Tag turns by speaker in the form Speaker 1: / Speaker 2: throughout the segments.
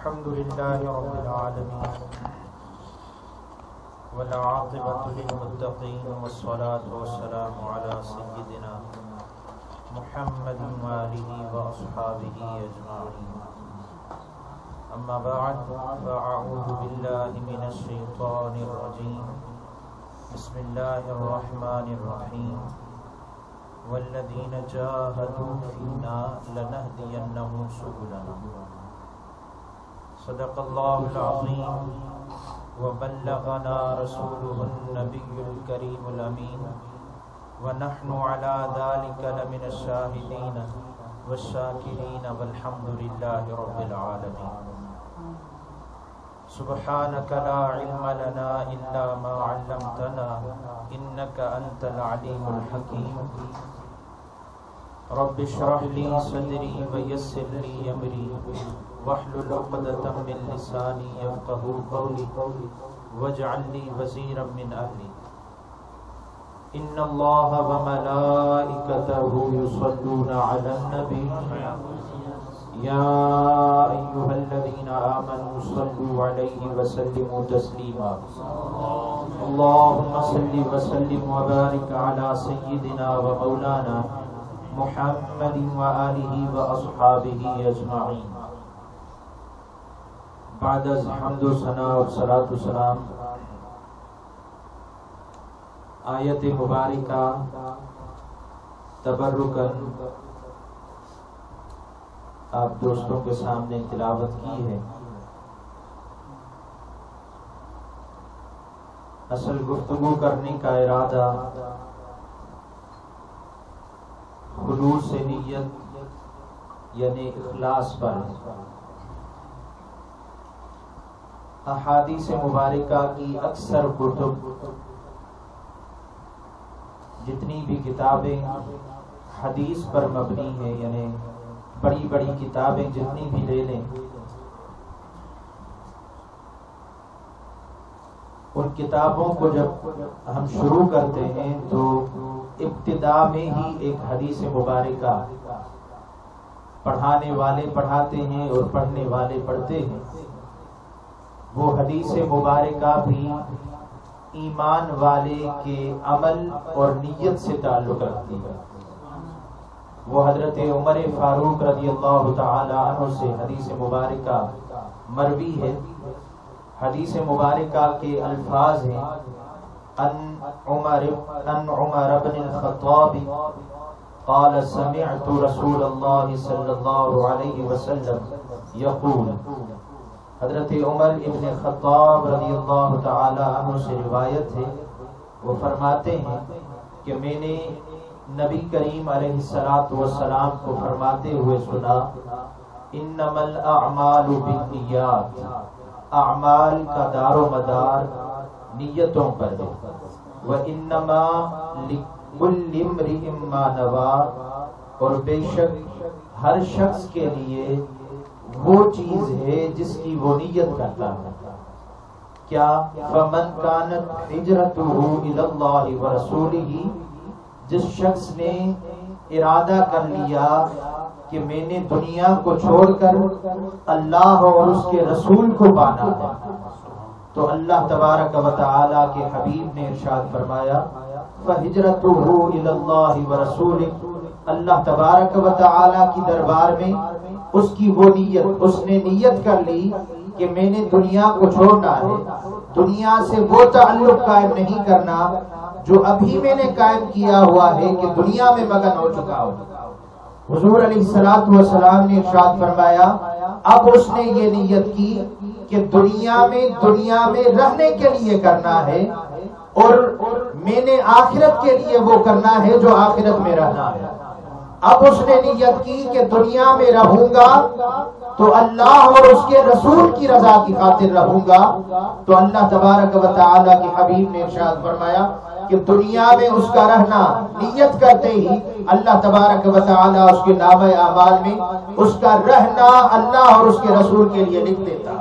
Speaker 1: الحمد لله رب العالمين والعاقبة للمتقين والصلاة والسلام على سيدنا محمد وآله وأصحابه أجمعين. أما بعد فأعوذ بالله من الشيطان الرجيم. بسم الله الرحمن الرحيم. والذين جاهدوا فينا لنهدينهم سبلنا. صدق الله العظيم وبلغنا رسوله النبي الكريم الأمين ونحن على ذلك لمن الشاهدين والشاكرين والحمد لله رب العالمين. سبحانك لا علم لنا إلا ما علمتنا إنك أنت العليم الحكيم. رب اشرح لي صدري ويسر لي أمري واحلل عقدة من لساني يفقهوا قولي واجعل لي وزيرا من أهلي. إن الله وملائكته يصلون على النبي يا أيها الذين آمنوا صلوا عليه وسلموا تسليما. اللهم صل وسلم وبارك على سيدنا ومولانا محمد وآله وأصحابه أجمعين. بعد از حمد و ثنا اور صلاۃ و سلام آیت مبارکہ تبرکاً آپ دوستوں کے سامنے تلاوت کی ہے. اصل گفتگو کرنے کا ارادہ خلوص نیت یعنی اخلاص پر ہے. احادیث مبارکہ کی اکثر کتب جتنی بھی کتابیں حدیث پر مبنی ہیں یعنی بڑی بڑی کتابیں جتنی بھی لے لیں ان کتابوں کو جب ہم شروع کرتے ہیں تو ابتدا میں ہی ایک حدیث مبارکہ پڑھانے والے پڑھاتے ہیں اور پڑھنے والے پڑھتے ہیں. وہ حدیث مبارکہ بھی ایمان والے کے عمل اور نیت سے تعلق رکھتی ہے. وہ حضرت عمر فاروق رضی اللہ تعالی عنہ سے حدیث مبارکہ مروی ہے. حدیث مبارکہ کے الفاظ ہیں ان عمر بن الخطاب قال سمعت رسول اللہ صلی اللہ علیہ وسلم یقول. حضرت عمر ابن خطاب رضی اللہ تعالی عنہ سے روایت ہے. وہ فرماتے ہیں کہ میں نے نبی کریم علیہ الصلوۃ والسلام کو فرماتے ہوئے سنا انما الاعمال بالنیات. اعمال کا دار و مدار نیتوں پر ہے. وانما لکل امرئ ما نوى. اور بے شک ہر شخص کے لیے وہ چیز ہے جس کی وہ نیت کرتا ہے. کیا فمن كانت ہجرته الى اللہ ورسولہ. جس شخص نے ارادہ کر لیا کہ میں نے دنیا کو چھوڑ کر اللہ اور اس کے رسول کو پانا ہے تو اللہ تبارک و تعالی کے حبیب نے ارشاد فرمایا فہجرته الى اللہ ورسولہ. اللہ تبارک و تعالی کی دربار میں اس کی وہ نیت، اس نے نیت کر لی کہ میں نے دنیا کو چھوڑنا ہے. دنیا سے وہ تعلق قائم نہیں کرنا جو ابھی میں نے قائم کیا ہوا ہے کہ دنیا میں مگن ہو چکا ہوں. حضور علیہ الصلوۃ والسلام نے ارشاد فرمایا اب اس نے یہ نیت کی کہ دنیا میں رہنے کے لیے کرنا ہے اور میں نے آخرت کے لیے وہ کرنا ہے جو آخرت میں رہنا ہے. اب اس نے نیت کی کہ دنیا میں رہوں گا تو اللہ اور اس کے رسول کی رضا کی خاطر رہوں گا. تو اللہ تبارک و تعالی کے حبیب نے ارشاد فرمایا کہ دنیا میں اس کا رہنا نیت کرتے ہی اللہ تبارک و تعالی اس کے نامہ اعمال میں اس کا رہنا اللہ اور اس کے رسول کے لیے لکھ دیتا.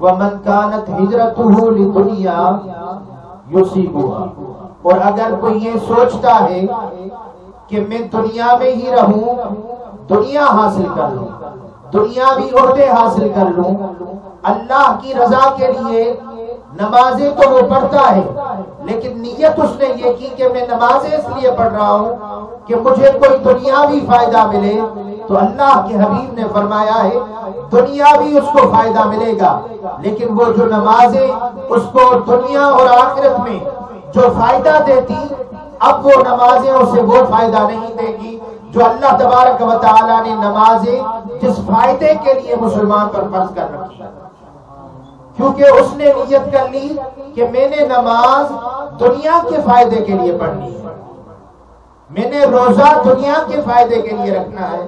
Speaker 1: وَمَنْ كَانَتْ هِجْرَتُهُ لِدُنْيَا يُصِيبُهَا. اور اگر کوئی یہ سوچتا ہے کہ میں دنیا میں ہی رہوں دنیا حاصل کر لوں، دنیاوی عہدے حاصل کر لوں، اللہ کی رضا کے لیے نمازیں تو وہ پڑھتا ہے، لیکن نیت اس نے یہ کی کہ میں نمازیں اس لیے پڑھ رہا ہوں کہ مجھے کوئی دنیاوی فائدہ ملے، تو اللہ کے حبیب نے فرمایا ہے دنیاوی اس کو فائدہ ملے گا، لیکن وہ جو نمازیں اس کو دنیا اور آخرت میں جو فائدہ دیتی، اب وہ نمازیں اسے وہ فائدہ نہیں دے گی جو اللہ تبارک و تعالی نے نمازیں جس فائدے کے لیے مسلمان پر فرض کر رکھی، کیونکہ اس نے نیت کر لی کہ میں نے نماز دنیا کے فائدے کے لیے پڑھنی ہے، میں نے روزہ دنیا کے فائدے کے لیے رکھنا ہے،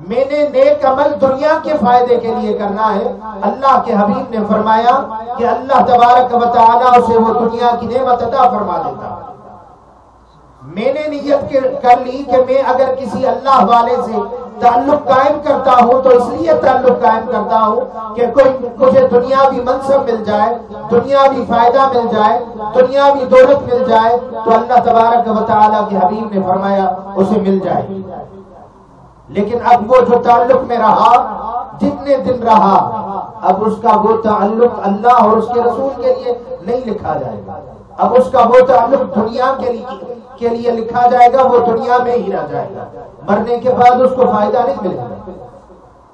Speaker 1: میں نے نیک عمل دنیا کے فائدے کے لیے کرنا ہے۔ اللہ کے حبیب نے فرمایا کہ اللہ تبارک و تعالیٰ اسے وہ دنیا کی نعمت عطا فرما دیتا۔ میں نے نیت کر لی کہ میں اگر کسی اللہ والے سے تعلق قائم کرتا ہوں تو اس لیے تعلق قائم کرتا ہوں کہ کوئی مجھے دنیاوی منصب مل جائے، دنیاوی فائدہ مل جائے، دنیاوی دولت مل جائے، تو اللہ تبارک و تعالیٰ کے حبیب نے فرمایا اسے مل جائے گی۔ لیکن اب وہ جو تعلق میں رہا، جتنے دن رہا، اب اس کا وہ تعلق اللہ اور اس کے رسول کے لیے نہیں لکھا جائے گا، اب اس کا وہ تعلق دنیا کے لیے لکھا جائے گا، وہ دنیا میں ہی رہ جائے گا، مرنے کے بعد اس کو فائدہ نہیں ملے گا۔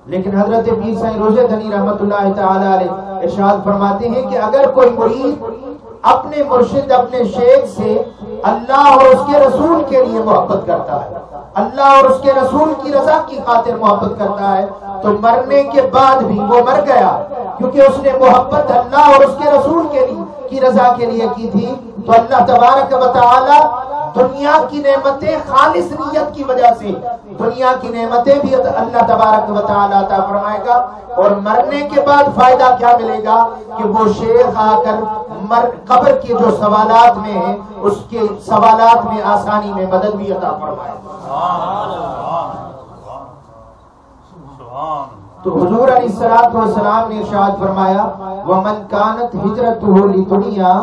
Speaker 1: لیکن حضرت پیر سائیں روزہ دھنی رحمت اللہ تعالی علیہ ارشاد فرماتے ہیں کہ اگر کوئی مرید اپنے مرشد اپنے شیخ سے اللہ اور اس کے رسول کے لیے محبت کرتا ہے، اللہ اور اس کے رسول کی رضا کی خاطر محبت کرتا ہے، تو مرنے کے بعد بھی وہ مر گیا، کیونکہ اس نے محبت اللہ اور اس کے رسول کی رضا کے لیے کی تھی، تو اللہ تبارک و تعالی دنیا کی نعمتیں خالص نیت کی وجہ سے دنیا کی نعمتیں بھی اللہ تبارک و تعالی عطا فرمائے گا، اور مرنے کے بعد فائدہ کیا ملے گا کہ وہ شیخ آ کر قبر کے جو سوالات میں ہیں اس کے سوالات میں آسانی میں مدد بھی عطا فرمائے گا۔ تو حضور علیہ الصلوۃ والسلام نے ارشاد فرمایا وَمَنْ كَانَتْ هِجْرَتُهُ لِدُنْيَا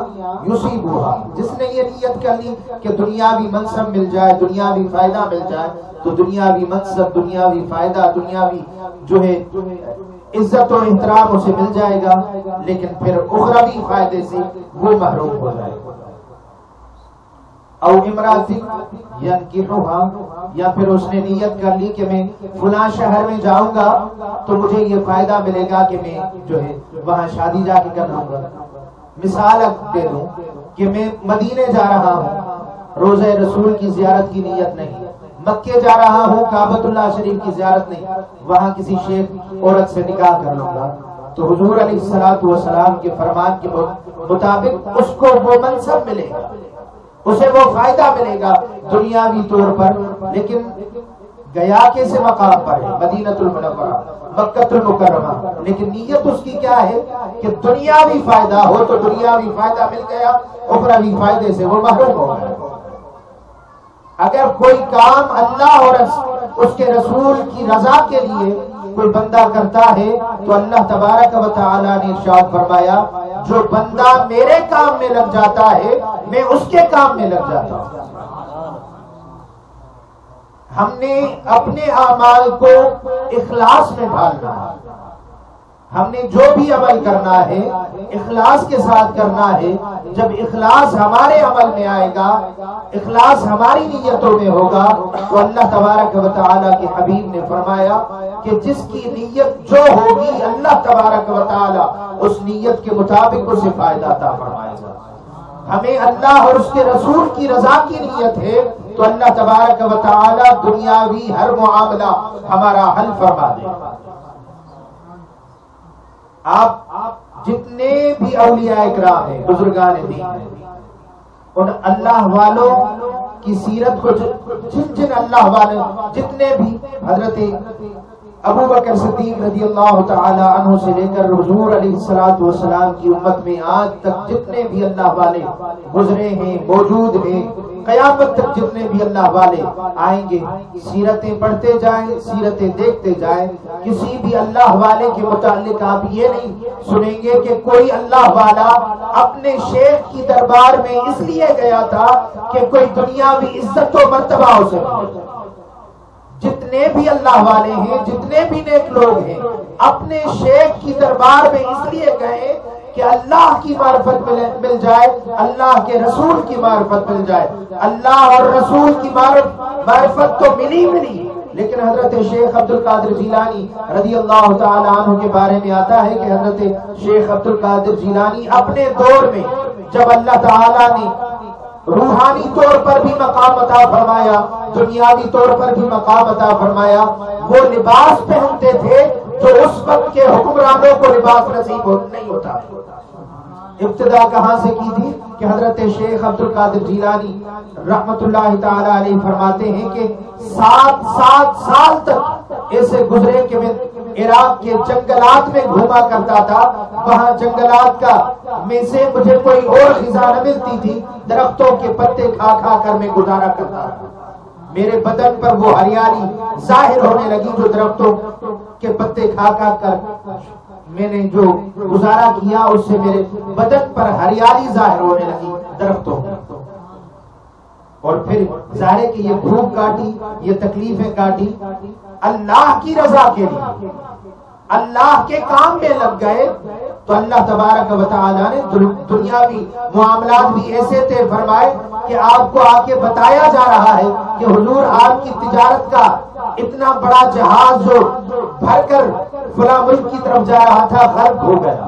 Speaker 1: يُصِيبُهَا، جس نے یہ نیت کر لی کہ دنیاوی منصب مل جائے، دنیاوی فائدہ مل جائے، تو دنیاوی منصب، دنیاوی فائدہ، دنیاوی جو ہے عزت و احترام اسے مل جائے گا، لیکن پھر اخروی فائدے سے وہ محروم ہو جائے گا۔ او امراۃ ینکحها، یا پھر اس نے نیت کر لی کہ میں فلاں شہر میں جاؤں گا تو مجھے یہ فائدہ ملے گا کہ میں جو ہے وہاں شادی جا کے کر لوں گا۔ مثال دے دوں کہ میں مدینے جا رہا ہوں، روضہ رسول کی زیارت کی نیت نہیں، مکے جا رہا ہوں، کعبۃ اللہ شریف کی زیارت نہیں، وہاں کسی شیخ عورت سے نکاح کر لوں گا، تو حضور علیہ الصلوۃ والسلام کے فرمان کے مطابق اس کو وہ منصب ملے گا، اسے وہ فائدہ ملے گا دنیاوی طور پر، لیکن گیا کیسے مقام پر ہے، مدینہ المنورہ، مکہ المکرمہ، لیکن نیت اس کی کیا ہے کہ دنیاوی فائدہ ہو، تو دنیاوی فائدہ مل گیا، اخروی فائدے سے وہ محروم ہو گیا۔ اگر کوئی کام اللہ اور اس کے رسول کی رضا کے لیے کوئی بندہ کرتا ہے تو اللہ تبارک و تعالی نے ارشاد فرمایا جو بندہ میرے کام میں لگ جاتا ہے میں اس کے کام میں لگ جاتا ہوں۔ ہم نے اپنے اعمال کو اخلاص میں ڈالنا ہے، ہم نے جو بھی عمل کرنا ہے اخلاص کے ساتھ کرنا ہے۔ جب اخلاص ہمارے عمل میں آئے گا، اخلاص ہماری نیتوں میں ہوگا، تو اللہ تبارک و تعالیٰ کے حبیب نے فرمایا کہ جس کی نیت جو ہوگی اللہ تبارک و تعالیٰ اس نیت کے مطابق اسے فائدہ عطا فرمائے گا۔ ہمیں اللہ اور اس کے رسول کی رضا کی نیت ہے تو اللہ تبارک و تعالیٰ دنیاوی ہر معاملہ ہمارا حل فرما دے گا۔ آپ جتنے بھی اولیاء اکرام ہیں، بزرگان دین ہیں، ان اللہ والوں کی سیرت کو جن اللہ والے جتنے بھی حضرت ابو بکر صدیق رضی اللہ تعالی عنہ سے لے کر حضور علیہ الصلوۃ والسلام کی امت میں آج تک جتنے بھی اللہ والے گزرے ہیں، موجود ہیں، قیامت تک جتنے بھی اللہ والے آئیں گے، سیرتیں پڑھتے جائیں، سیرتیں دیکھتے جائیں، کسی بھی اللہ والے کے متعلق آپ یہ نہیں سنیں گے کہ کوئی اللہ والا اپنے شیخ کی دربار میں اس لیے گیا تھا کہ کوئی دنیاوی عزت و مرتبہ ہو سکے۔ جتنے جتنے بھی اللہ والے ہیں، جتنے بھی نیک لوگ ہیں، اپنے شیخ کی دربار میں اس لیے گئے کہ اللہ کی معرفت مل جائے، اللہ کے رسول کی معرفت مل جائے۔ اللہ اور رسول کی معرفت تو ملی، لیکن حضرت شیخ عبد القادر جیلانی رضی اللہ تعالی عنہ کے بارے میں آتا ہے کہ حضرت شیخ عبد القادر جیلانی اپنے دور میں جب اللہ تعالی نے روحانی طور پر بھی مقام عطا فرمایا، دنیاوی طور پر بھی مقام عطا فرمایا، وہ لباس پہنتے تھے جو اس وقت کے حکمرانوں کو لباس نصیب نہیں ہوتا۔ ابتدا کہاں سے کی تھی کہ حضرت شیخ عبد القادر جیلانی رحمت اللہ تعالی علیہ فرماتے ہیں کہ 7 سال تک ایسے گزرے کہ میں عراق کے جنگلات میں گھوما کرتا تھا، وہاں جنگلات کا میں سے مجھے کوئی اور غذا نہ ملتی تھی، درختوں کے پتے کھا کھا کر میں گزارا کرتا تھا۔ میرے بدن پر وہ ہریالی ظاہر ہونے لگی جو درختوں کے پتے کھا کھا کر میں نے جو گزارا کیا، اس سے میرے بدن پر ہریالی ظاہر ہونے لگی درختوں کی۔ اور پھر ظاہر کہ یہ بھوک کاٹی، یہ تکلیفیں کاٹی، اللہ کی رضا کے لیے اللہ کے کام میں لگ گئے تو اللہ تبارک و تعالی نے دنیاوی معاملات بھی ایسے طے فرمائے کہ آپ کو آ کے بتایا جا رہا ہے کہ حضور آپ کی تجارت کا اتنا بڑا جہاز جو بھر کر فلاں ملک کی طرف جا رہا تھا غرق ہو گیا،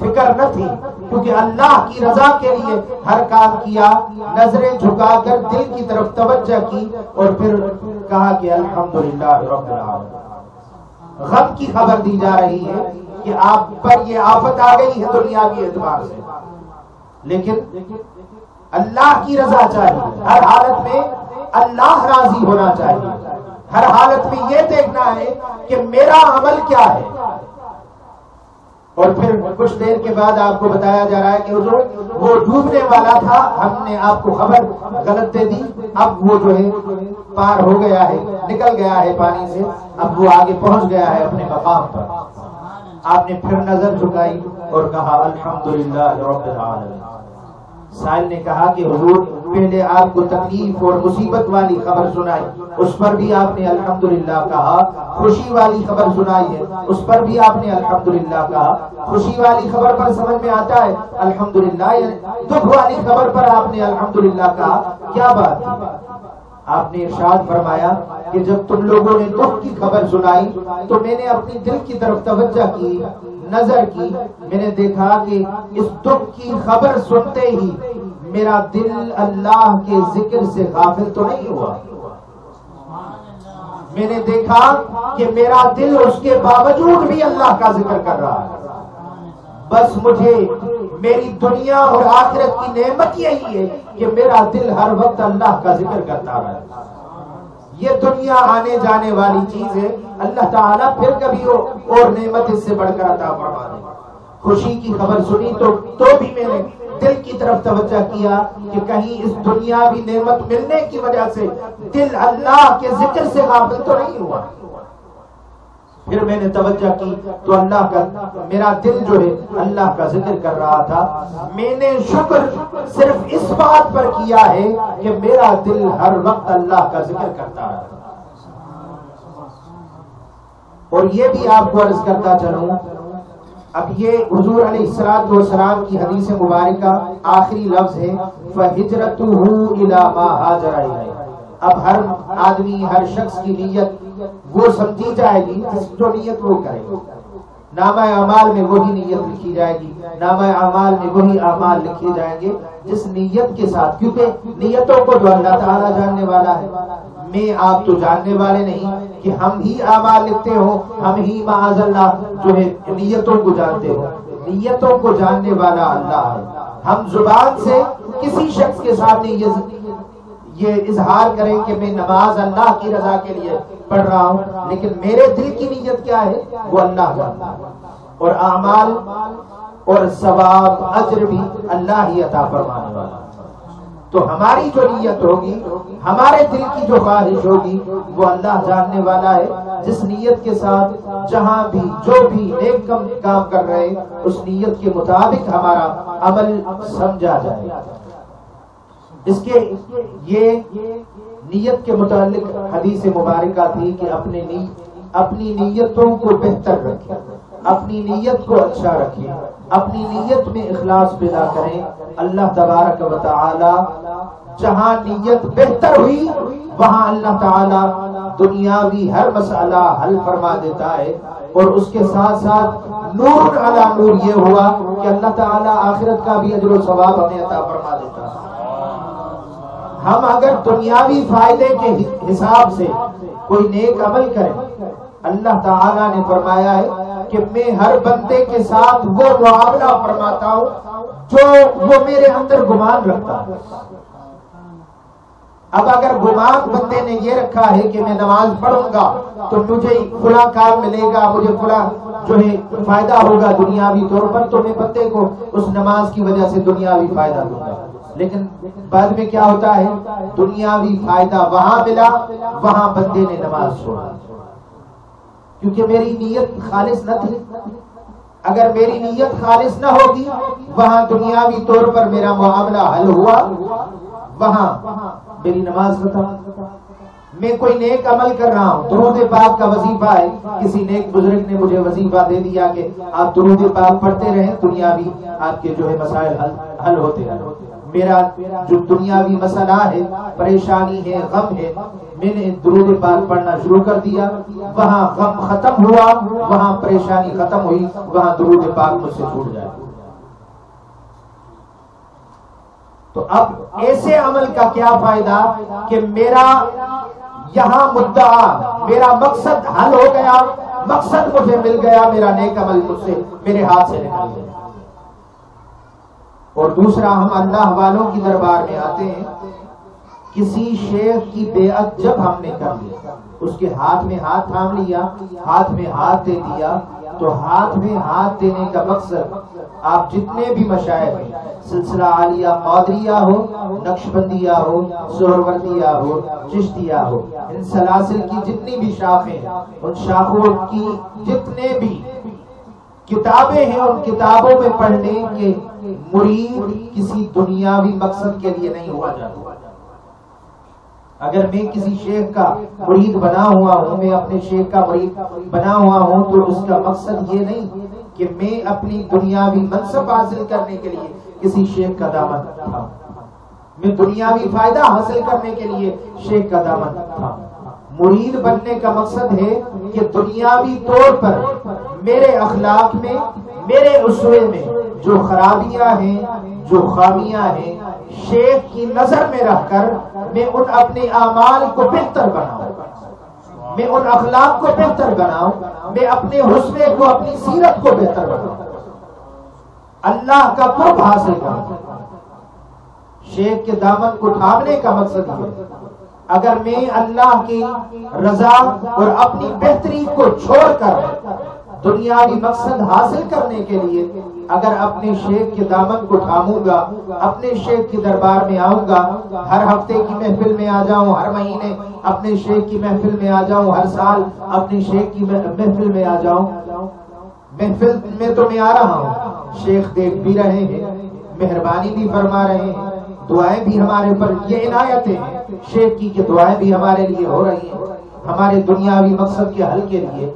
Speaker 1: فکر نہ تھی، کیونکہ اللہ کی رضا کے لیے ہر کام کیا، نظریں جھکا کر دل کی طرف توجہ کی اور پھر کہا کہ الحمدللہ رب العالمین۔ غم کی خبر دی جا رہی ہے کہ آپ پر یہ آفت آ گئی ہے دنیاوی اعتبار سے، لیکن اللہ کی رضا چاہیے، ہر حالت میں اللہ راضی ہونا چاہیے، ہر حالت میں یہ دیکھنا ہے کہ میرا عمل کیا ہے۔ اور پھر کچھ دیر کے بعد آپ کو بتایا جا رہا ہے کہ حضور وہ ڈوبنے والا تھا، ہم نے آپ کو خبر غلط دے دی، اب وہ جو ہے پار ہو گیا ہے، نکل گیا ہے پانی سے، اب وہ آگے پہنچ گیا ہے اپنے مقام پر۔ آپ نے پھر نظر جھکائی اور کہا الحمدللہ رب العالمین۔ سائل نے کہا کہ حضور پہلے آپ کو تکلیف اور مصیبت والی خبر سنائی، اس پر بھی آپ نے الحمدللہ کہا، خوشی والی خبر سنائی ہے، اس پر بھی آپ نے الحمدللہ کہا۔ خوشی والی خبر پر سمجھ میں آتا ہے الحمدللہ، دکھ والی خبر پر آپ نے الحمدللہ کہا، کیا بات ہے؟ آپ نے ارشاد فرمایا کہ جب تم لوگوں نے دکھ کی خبر سنائی تو میں نے اپنی دل کی طرف توجہ کی، نظر کی، میں نے دیکھا کہ اس دکھ کی خبر سنتے ہی میرا دل اللہ کے ذکر سے غافل تو نہیں ہوا۔ میں نے دیکھا کہ میرا دل اس کے باوجود بھی اللہ کا ذکر کر رہا ہے۔ بس مجھے میری دنیا اور آخرت کی نعمت یہی ہے کہ میرا دل ہر وقت اللہ کا ذکر کرتا رہے۔ یہ دنیا آنے جانے والی چیز ہے، اللہ تعالیٰ پھر کبھی اور نعمت اس سے بڑھ کر عطا فرما دے۔ خوشی کی خبر سنی تو بھی میں نے دل کی طرف توجہ کیا کہ کہیں اس دنیاوی نعمت ملنے کی وجہ سے دل اللہ کے ذکر سے غافل تو نہیں ہوا۔ پھر میں نے توجہ کی تو اللہ کا میرا دل جو ہے اللہ کا ذکر کر رہا تھا۔ میں نے شکر صرف اس بات پر کیا ہے کہ میرا دل ہر وقت اللہ کا ذکر کرتا رہا۔ اور یہ بھی آپ کو عرض کرتا چلوں، اب یہ حضور علیہ الصلوۃ والسلام کی حدیث مبارکہ آخری لفظ ہے فَهِجْرَتُهُ إِلَىٰ مَا هَاجَرَ إِلَيْهِ۔ اب ہر آدمی، ہر شخص کی نیت وہ سمجھی جائے گی جو نیت وہ کرے، نامہ اعمال میں وہی نیت لکھی جائے گی، نامہ اعمال میں وہی اعمال لکھے جائیں گے جس نیت کے ساتھ، کیونکہ نیتوں کو جو اللہ تعالیٰ جاننے والا ہے، میں آپ تو جاننے والے نہیں کہ ہم ہی اعمال لکھتے ہو، ہم ہی معاذ اللہ جو ہے نیتوں کو جانتے ہو۔ نیتوں کو جاننے والا اللہ ہے۔ ہم زبان سے کسی شخص کے سامنے یہ اظہار کریں کہ میں نماز اللہ کی رضا کے لیے پڑھ رہا ہوں، لیکن میرے دل کی نیت کیا ہے وہ اللہ جانتا ہے۔ اور اعمال اور ثواب اجر بھی اللہ ہی عطا فرمانے والا۔ تو ہماری جو نیت ہوگی، ہمارے دل کی جو خواہش ہوگی وہ اللہ جاننے والا ہے۔ جس نیت کے ساتھ جہاں بھی جو بھی نیک کام کر رہے، اس نیت کے مطابق ہمارا عمل سمجھا جائے۔ اس کے نیت کے متعلق حدیث مبارکہ تھی کہ اپنی نیتوں کو بہتر رکھیں، اپنی نیت کو اچھا رکھیں، اپنی نیت میں اخلاص پیدا کریں. اللہ تبارک و تعالی جہاں نیت بہتر ہوئی وہاں اللہ تعالی دنیاوی ہر مسئلہ حل فرما دیتا ہے. اور اس کے ساتھ ساتھ نور علی نور یہ ہوا کہ اللہ تعالی آخرت کا بھی اجر و ثواب ہمیں عطا فرما دیتا ہے. ہم اگر دنیاوی فائدے کے حساب سے کوئی نیک عمل کریں، اللہ تعالیٰ نے فرمایا ہے کہ میں ہر بندے کے ساتھ وہ معاملہ فرماتا ہوں جو وہ میرے اندر گمان رکھتا ہے. اب اگر گمان بندے نے یہ رکھا ہے کہ میں نماز پڑھوں گا تو مجھے فلاں کام ملے گا، مجھے فلاں جو ہے فائدہ ہوگا دنیاوی طور پر، تو میں بندے کو اس نماز کی وجہ سے دنیاوی فائدہ دوں گا. لیکن بعد میں کیا ہوتا ہے، دنیاوی فائدہ وہاں ملا، وہاں بندے نے نماز چھوڑا کیونکہ میری نیت خالص نہ تھی. اگر میری نیت خالص نہ ہوگی، وہاں دنیاوی طور پر میرا معاملہ حل ہوا، وہاں میری نماز ختم. میں کوئی نیک عمل کر رہا ہوں، درود پاک کا وظیفہ ہے، کسی نیک بزرگ نے مجھے وظیفہ دے دیا کہ آپ درود پاک پڑھتے رہیں، دنیاوی آپ کے جو ہے مسائل حل ہوتے ہیں. میرا جو دنیاوی مسئلہ ہے، پریشانی ہے، غم ہے، میں نے درود پاک پڑھنا شروع کر دیا، وہاں غم ختم ہوا، وہاں پریشانی ختم ہوئی، وہاں درود پاک مجھ سے چھوٹ جائے. تو اب ایسے عمل کا کیا فائدہ کہ میرا یہاں مدعا، میرا مقصد حل ہو گیا، مقصد مجھے مل گیا، میرا نیک عمل مجھ سے میرے ہاتھ سے نکل گیا. اور دوسرا، ہم اللہ والوں کی دربار میں آتے ہیں، کسی شیخ کی بیعت جب ہم نے کر لی، اس کے ہاتھ میں ہاتھ تھام لیا، ہاتھ میں ہاتھ دے دیا، تو ہاتھ میں ہاتھ دینے کا مقصد آپ جتنے بھی مشائخ ہیں، سلسلہ عالیہ قادریہ ہو، نقشبندیہ ہو، سہروردیہ ہو، چشتیہ ہو، ان سلاسل کی جتنی بھی شاخیں ہیں، ان شاخوں کی جتنے بھی کتابیں ہیں، ان کتابوں میں پڑھنے کے مرید کسی دنیاوی مقصد کے لیے نہیں ہوا جاتا. اگر میں کسی شیخ کا مرید بنا ہوا ہوں، میں اپنے شیخ کا مرید بنا ہوا ہوں، تو اس کا مقصد یہ نہیں کہ میں اپنی دنیاوی منصب حاصل کرنے کے لیے کسی شیخ کا دامن تھا، میں دنیاوی فائدہ حاصل کرنے کے لیے شیخ کا دامن تھا. مرید بننے کا مقصد ہے کہ دنیاوی طور پر میرے اخلاق میں، میرے اسوے میں جو خرابیاں ہیں، جو خامیاں ہیں، شیخ کی نظر میں رکھ کر میں ان اپنے اعمال کو بہتر بناؤں، میں ان اخلاق کو بہتر بناؤں، میں اپنے حسن کو، اپنی سیرت کو بہتر بناؤں، اللہ کا قرب حاصل کروں. شیخ کے دامن کو تھامنے کا مقصد ہے اگر میں اللہ کی رضا اور اپنی بہتری کو چھوڑ کر دنیاوی مقصد حاصل کرنے کے لیے اگر اپنے شیخ کے دامن کو تھاموں گا، اپنے شیخ کے دربار میں آؤں گا، ہر ہفتے کی محفل میں آ جاؤں، ہر مہینے اپنے شیخ کی محفل میں آ جاؤں، ہر سال اپنے شیخ کی محفل میں آ جاؤں. محفل میں تو میں آ رہا ہوں، شیخ دیکھ بھی رہے ہیں، مہربانی بھی فرما رہے ہیں، دعائیں بھی ہمارے پر، یہ عنایتیں ہیں شیخ کی کہ دعائیں بھی ہمارے لیے ہو رہی ہیں ہمارے دنیاوی مقصد کے حل کے لیے.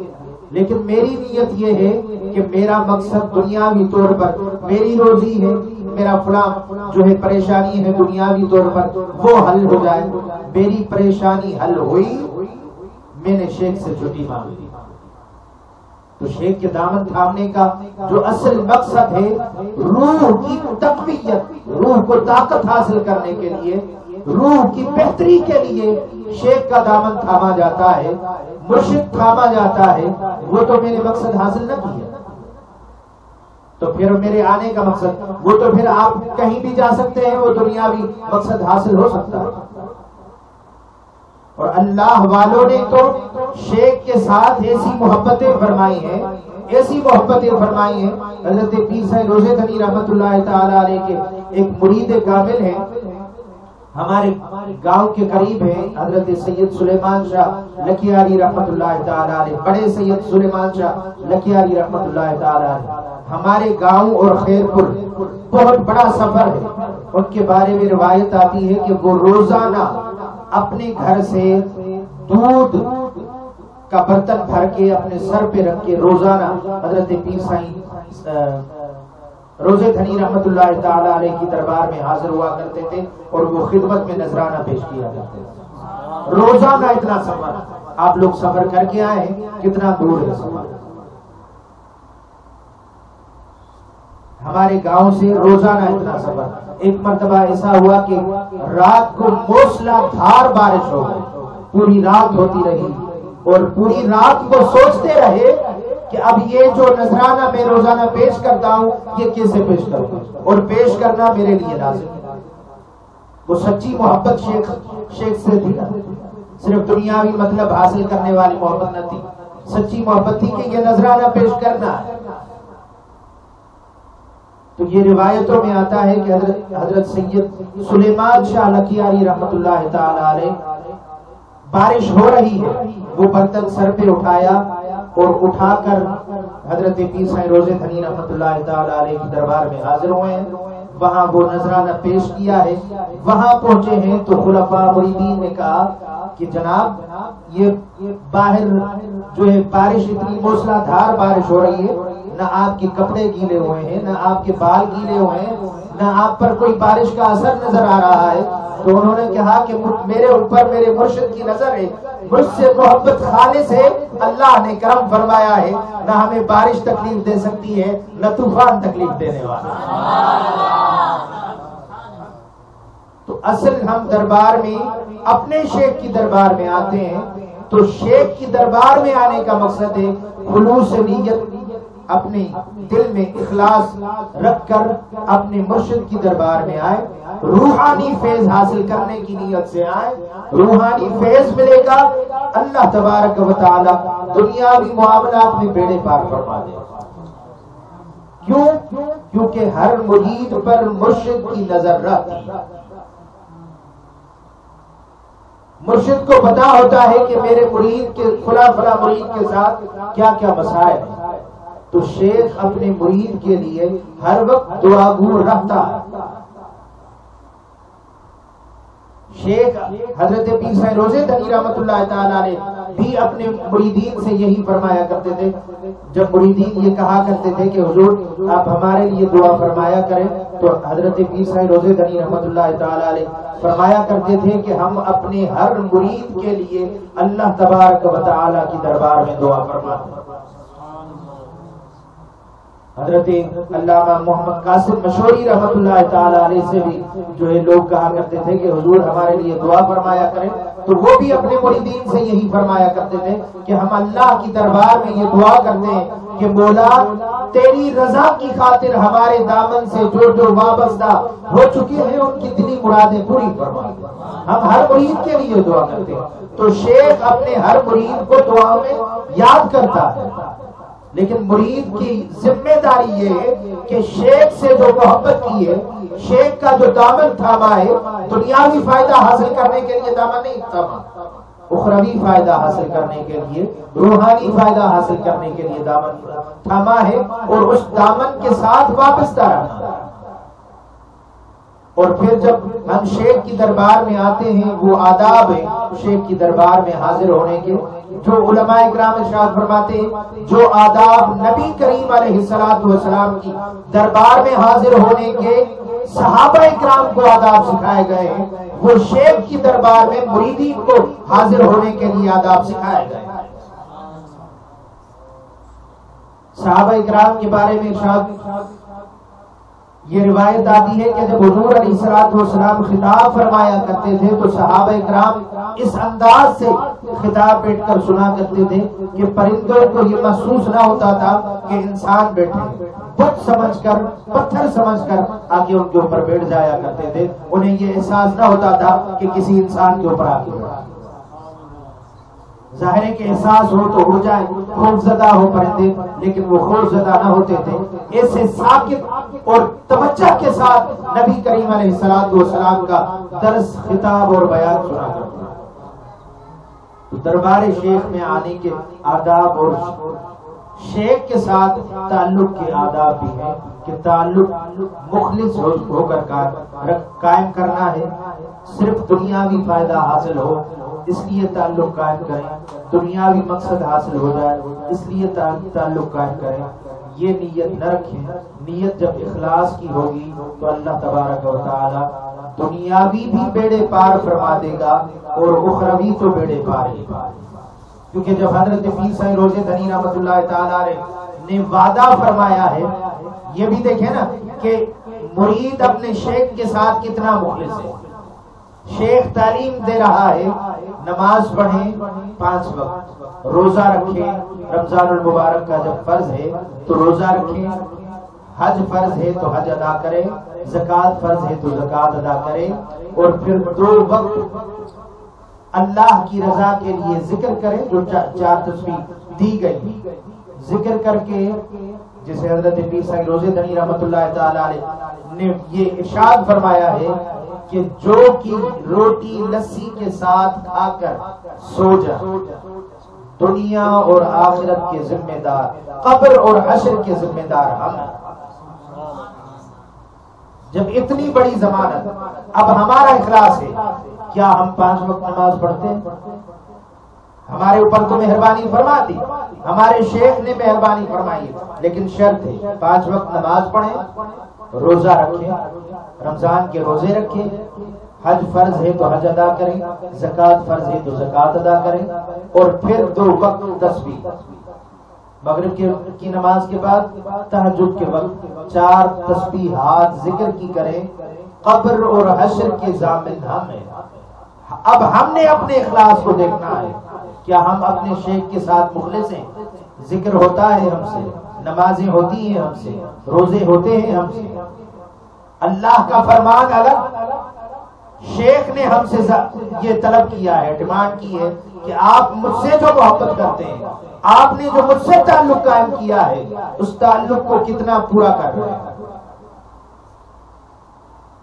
Speaker 1: لیکن میری نیت یہ ہے کہ میرا مقصد دنیاوی طور پر میری روزی ہے، میرا فلاں جو ہے پریشانی ہے دنیاوی طور پر وہ حل ہو جائے. میری پریشانی حل ہوئی، میں نے شیخ سے چھٹی مانگ لی. تو شیخ کے دامن تھامنے کا جو اصل مقصد ہے، روح کی تقویت، روح کو طاقت حاصل کرنے کے لیے، روح کی بہتری کے لیے شیخ کا دامن تھاما جاتا ہے، مرشد تھاما جاتا ہے. وہ تو میں نے مقصد حاصل نہ کیا، تو پھر میرے آنے کا مقصد، وہ تو پھر آپ کہیں بھی جا سکتے ہیں، وہ دنیاوی مقصد حاصل ہو سکتا ہے. اور اللہ والوں نے تو شیخ کے ساتھ ایسی محبتیں فرمائی ہیں، ایسی محبتیں فرمائی ہیں. حضرت پیر صاحب روزے دنی رحمت اللہ تعالی علیہ کے ایک مرید کامل ہیں، ہمارے گاؤں کے قریب ہیں، حضرت سید سلیمان شاہ لکھیاری رحمت اللہ تعالی علیہ، بڑے سید سلیمان شاہ لکھیاری رحمت اللہ تعالی علیہ. ہمارے گاؤں اور خیرپور بہت بڑا سفر ہے. ان کے بارے میں روایت آتی ہے کہ وہ روزانہ اپنے گھر سے دودھ کا برتن بھر کے اپنے سر پہ رکھ کے روزانہ حضرت پیر سائیں روزے دھنی رحمت اللہ تعالی علیہ کی دربار میں حاضر ہوا کرتے تھے اور وہ خدمت میں نذرانہ پیش کیا کرتے تھے. روزانہ اتنا سفر آپ لوگ سفر کر کے آئے ہیں, کتنا دور ہے سفر. ہمارے گاؤں سے روزانہ اتنا سفر. ایک مرتبہ ایسا ہوا کہ رات کو موسلا دھار بارش ہو گئی, پوری رات ہوتی رہی اور پوری رات کو سوچتے رہے کہ اب یہ جو نذرانہ میں روزانہ پیش کرتا ہوں یہ کیسے پیش کروں, اور پیش کرنا میرے لیے لازم ہے. وہ سچی محبت شیخ سے تھی نا, صرف دنیاوی مطلب حاصل کرنے والی محبت نہ تھی, سچی محبت تھی کہ یہ نذرانہ پیش کرنا ہے. تو یہ روایتوں میں آتا ہے کہ حضرت سید سلیمان شاہ لکھیاری رحمت اللہ تعالی علیہ, بارش ہو رہی ہے, وہ برتن سر پہ اٹھایا اور اٹھا کر حضرت پیر سائیں روزے دھنی رحمت اللہ تعالی علیہ کی دربار میں حاضر ہوئے ہیں. وہاں وہ نذرانہ پیش کیا ہے. وہاں پہنچے ہیں تو خلفاء مریدین نے کہا کہ جناب یہ باہر جو ہے بارش اتنی موسلا دھار بارش ہو رہی ہے, نہ آپ کے کپڑے گیلے ہوئے ہیں, نہ آپ کے بال گیلے ہوئے ہیں, نہ آپ پر کوئی بارش کا اثر نظر آ رہا ہے. تو انہوں نے کہا کہ میرے اوپر میرے مرشد کی نظر ہے, مجھ سے محبت خالص ہے, اللہ نے کرم فرمایا ہے, نہ ہمیں بارش تکلیف دے سکتی ہے نہ طوفان تکلیف دینے والا. تو اصل ہم دربار میں اپنے شیخ کی دربار میں آتے ہیں تو شیخ کی دربار میں آنے کا مقصد ہے خلوص نیت, اپنے دل میں اخلاص رکھ کر اپنے مرشد کی دربار میں آئے, روحانی فیض حاصل کرنے کی نیت سے آئے. روحانی فیض ملے گا, اللہ تبارک و تعالی دنیاوی معاملات میں بیڑے پار فرما دے. کیوں؟ کیونکہ ہر مرید پر مرشد کی نظر رہتی. مرشد کو پتا ہوتا ہے کہ میرے مرید کے فلاں مرید کے ساتھ کیا کیا مسائل ہیں, تو شیخ اپنے مرید کے لیے ہر وقت دعا گو رہتا ہے. شیخ حضرت پیر سائیں روزے دھنی رحمت اللہ تعالی علیہ بھی اپنے مریدین سے یہی فرمایا کرتے تھے. جب مریدین یہ کہا کرتے تھے کہ حضور آپ ہمارے لیے دعا فرمایا کریں, تو حضرت پیر سائیں روزے دھنی رحمت اللہ تعالی علیہ فرمایا کرتے تھے کہ ہم اپنے ہر مرید کے لیے اللہ تبارک و تعالی کی دربار میں دعا فرماتے ہیں. حضرت علامہ محمد قاسم مشوری رحمت اللہ تعالی علیہ سے بھی جو ہے لوگ کہا کرتے تھے کہ حضور ہمارے لیے دعا فرمایا کریں, تو وہ بھی اپنے مریدین سے یہی فرمایا کرتے تھے کہ ہم اللہ کی دربار میں یہ دعا کرتے ہیں کہ مولا تیری رضا کی خاطر ہمارے دامن سے جو جو وابستہ ہو چکے ہیں ان کی دلی مرادیں پوری فرما دے. ہم ہر مرید کے لیے دعا کرتے ہیں. تو شیخ اپنے ہر مرید کو دعا میں یاد کرتا ہے, لیکن مرید کی ذمہ داری یہ ہے کہ شیخ سے جو محبت کی ہے, شیخ کا جو دامن تھاما ہے, دنیاوی فائدہ حاصل کرنے کے لیے دامن نہیں تھاما, اخروی فائدہ حاصل کرنے کے لیے, روحانی فائدہ حاصل کرنے کے لیے دامن تھاما ہے, اور اس دامن کے ساتھ وابستہ رہنا. اور پھر جب ہم شیخ کی دربار میں آتے ہیں, وہ آداب ہیں شیخ کی دربار میں حاضر ہونے کے, جو علماء اکرام ارشاد فرماتے ہیں جو آداب نبی کریم علیہ الصلوۃ والسلام کی دربار میں حاضر ہونے کے صحابہ اکرام کو آداب سکھائے گئے ہیں, وہ شیخ کی دربار میں مریدین کو حاضر ہونے کے لیے آداب سکھائے گئے ہیں. صحابہ اکرام کے بارے میں ارشاد یہ روایت آتی ہے کہ جب حضور علیہ الصلوۃ والسلام خطاب فرمایا کرتے تھے تو صحابہ اکرام اس انداز سے خطاب بیٹھ کر سنا کرتے تھے کہ پرندوں کو یہ محسوس نہ ہوتا تھا کہ انسان بیٹھے, بت سمجھ کر, پتھر سمجھ کر آگے ان کے اوپر بیٹھ جایا کرتے تھے. انہیں یہ احساس نہ ہوتا تھا کہ کسی انسان کے اوپر آگے بیٹھا. ظاہر ہے کہ احساس ہو تو اڑ جائے, خوف زدہ ہو پرندے, لیکن وہ خوف زدہ نہ ہوتے تھے. ایسے ساکت اور توجہ کے ساتھ نبی کریم علیہ الصلوۃ والسلام کا درس, خطاب اور بیان سنا کرتے ہیں. تو دربار شیخ میں آنے کے آداب اور شیخ کے ساتھ تعلق کے آداب بھی ہیں کہ تعلق مخلص ہو کر قائم کرنا ہے. صرف دنیاوی فائدہ حاصل ہو اس لیے تعلق قائم کریں, دنیاوی مقصد حاصل ہو جائے اس لیے تعلق قائم کریں, یہ نیت نہ رکھیں. نیت جب اخلاص کی ہوگی تو اللہ تبارک و تعالی دنیاوی بھی بیڑے پار فرما دے گا اور اخروی تو بیڑے پار ہی پار. کیونکہ جب حضرت پیر صاحب روزے دھنی رحمۃ اللہ تعالی علیہ نے وعدہ فرمایا ہے, یہ بھی دیکھیں نا کہ مرید اپنے شیخ کے ساتھ کتنا مخلص ہے. شیخ تعلیم دے رہا ہے, نماز پڑھیں 5 وقت, روزہ رکھیں, رمضان المبارک کا جب فرض ہے تو روزہ رکھیں, حج فرض ہے تو حج ادا کریں, زکوٰۃ فرض ہے تو زکوٰۃ ادا کریں, اور پھر 2 وقت اللہ کی رضا کے لیے ذکر کریں جو 4 تسبیح دی گئی. ذکر کر کے جسے حضرت پیر صاحب روزے دھنی رحمۃ اللہ تعالی علیہ نے یہ ارشاد فرمایا ہے کہ جو کی روٹی لسی کے ساتھ کھا کر سو جائے, دنیا اور آخرت کے ذمہ دار, قبر اور حشر کے ذمہ دار ہم ہیں. جب اتنی بڑی ضمانت, اب ہمارا اخلاص ہے, کیا ہم 5 وقت نماز پڑھتے ہیں؟ ہمارے اوپر تو مہربانی فرما دی, ہمارے شیخ نے مہربانی فرمائی, لیکن شرط ہے 5 وقت نماز پڑھیں, روزہ رکھیں, رمضان کے روزے رکھیں, حج فرض ہے تو حج ادا کریں, زکوٰۃ فرض ہے تو زکوٰۃ ادا کریں, اور پھر 2 وقت تسبیح. مغرب کی نماز کے بعد تہجد کے وقت 4 تسبیحات ذکر کی کریں. قبر اور حشر کے ضامن ہم ہیں. اب ہم نے اپنے اخلاص کو دیکھنا ہے, کیا ہم اپنے شیخ کے ساتھ مخلص ہیں؟ ذکر ہوتا ہے ہم سے, نمازیں ہوتی ہیں ہم سے, روزے ہوتے ہیں ہم سے. اللہ کا فرمان اگر شیخ نے ہم سے یہ طلب کیا ہے, ڈیمانڈ کی ہے کہ آپ مجھ سے جو محبت کرتے ہیں, آپ نے جو مجھ سے تعلق قائم کیا ہے, اس تعلق کو کتنا پورا کر رہے ہیں.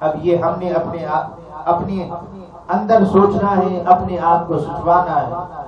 Speaker 1: اب یہ ہم نے اپنے اندر سوچنا ہے, اپنے آپ کو سوچوانا ہے.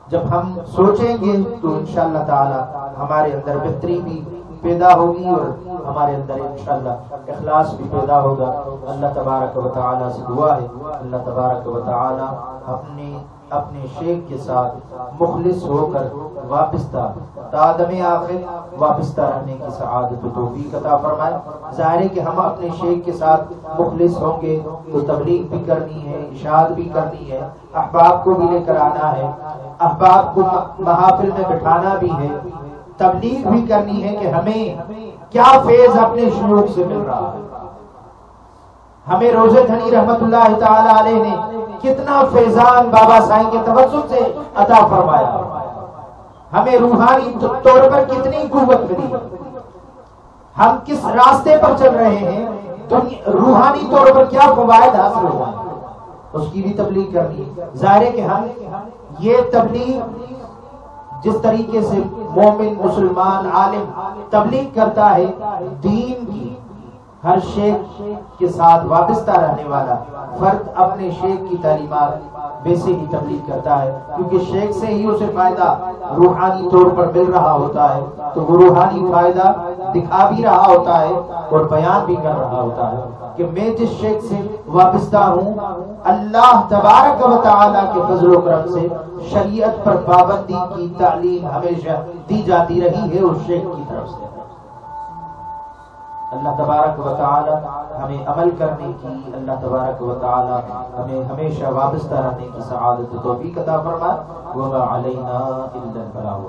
Speaker 1: جب ہم سوچیں گے تو انشاءاللہ تعالی ہمارے اندر بہتری بھی پیدا ہوگی اور ہمارے اندر انشاءاللہ اخلاص بھی پیدا ہوگا. اللہ تبارک و تعالی سے دعا ہے, اللہ تبارک و تعالی اپنے شیخ کے ساتھ مخلص ہو کر وابستہ تادم آخر وابستہ رہنے کی سعادت و توفیق عطا فرمائے. ظاہر ہے کہ ہم اپنے شیخ کے ساتھ مخلص ہوں گے تو تبلیغ بھی کرنی ہے, اشاعت بھی کرنی ہے, احباب کو بھی لے کر آنا ہے, احباب کو محافل میں بٹھانا بھی ہے, تبلیغ بھی کرنی ہے کہ ہمیں کیا فیض اپنے شیوخ سے مل رہا ہے. ہمیں روزے دھنی رحمت اللہ تعالی علیہ نے کتنا فیضان بابا سائیں کے توسط سے عطا فرمایا, ہمیں روحانی طور پر کتنی قوت ملی, ہم کس راستے پر چل رہے ہیں, روحانی طور پر کیا فوائد حاصل ہوا, اس کی بھی تبلیغ کرنی ہے. ظاہر ہے کہ ہم یہ تبلیغ جس طریقے سے مومن مسلمان عالم تبلیغ کرتا ہے, دین کی ہر شیخ کے ساتھ وابستہ رہنے والا فرد اپنے شیخ کی تعلیمات ویسے ہی تبلیغ کرتا ہے, کیونکہ شیخ سے ہی اسے فائدہ روحانی طور پر مل رہا ہوتا ہے, تو وہ روحانی فائدہ دکھا بھی رہا ہوتا ہے اور بیان بھی کر رہا ہوتا ہے کہ میں جس شیخ سے وابستہ ہوں, اللہ تبارک و تعالی کے فضل و کرم سے شریعت پر پابندی کی تعلیم ہمیشہ دی جاتی رہی ہے اس شیخ کی طرف سے. اللہ تبارک و تعالی ہمیں عمل کرنے کی, اللہ تبارک و تعالی ہمیں ہمیشہ وابستہ رہنے کی سعادت و توفیق عطا فرمائے. وما علینا الا البلاغ.